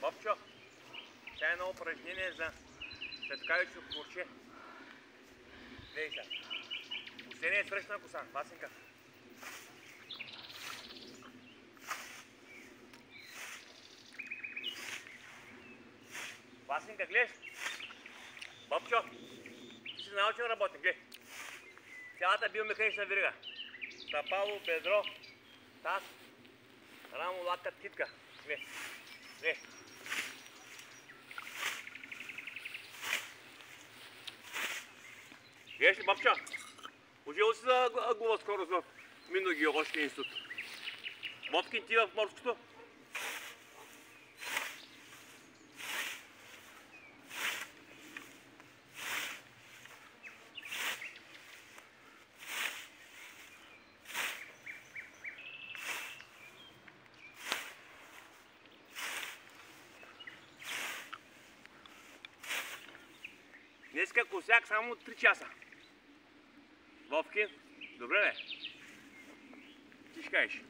Бобчо, това е едно упражнение за светкавично курче. Гледай сега. Последния е срещна коса, Васенка. Васенка, гледаш? Бобчо, ти си научен работник, гледай. Цялата биомеханична верига. Стъпало, бедро, таз, рамо, лакът, китка. Гледай. Гледай. Гледаш ли, бабча? Ужил си за глава скорост в Минно-геоложкия институт. Боткин ти в морското? Днеска косяк само 3 часа. Вовкин, добре ли? Ти ще кажеш.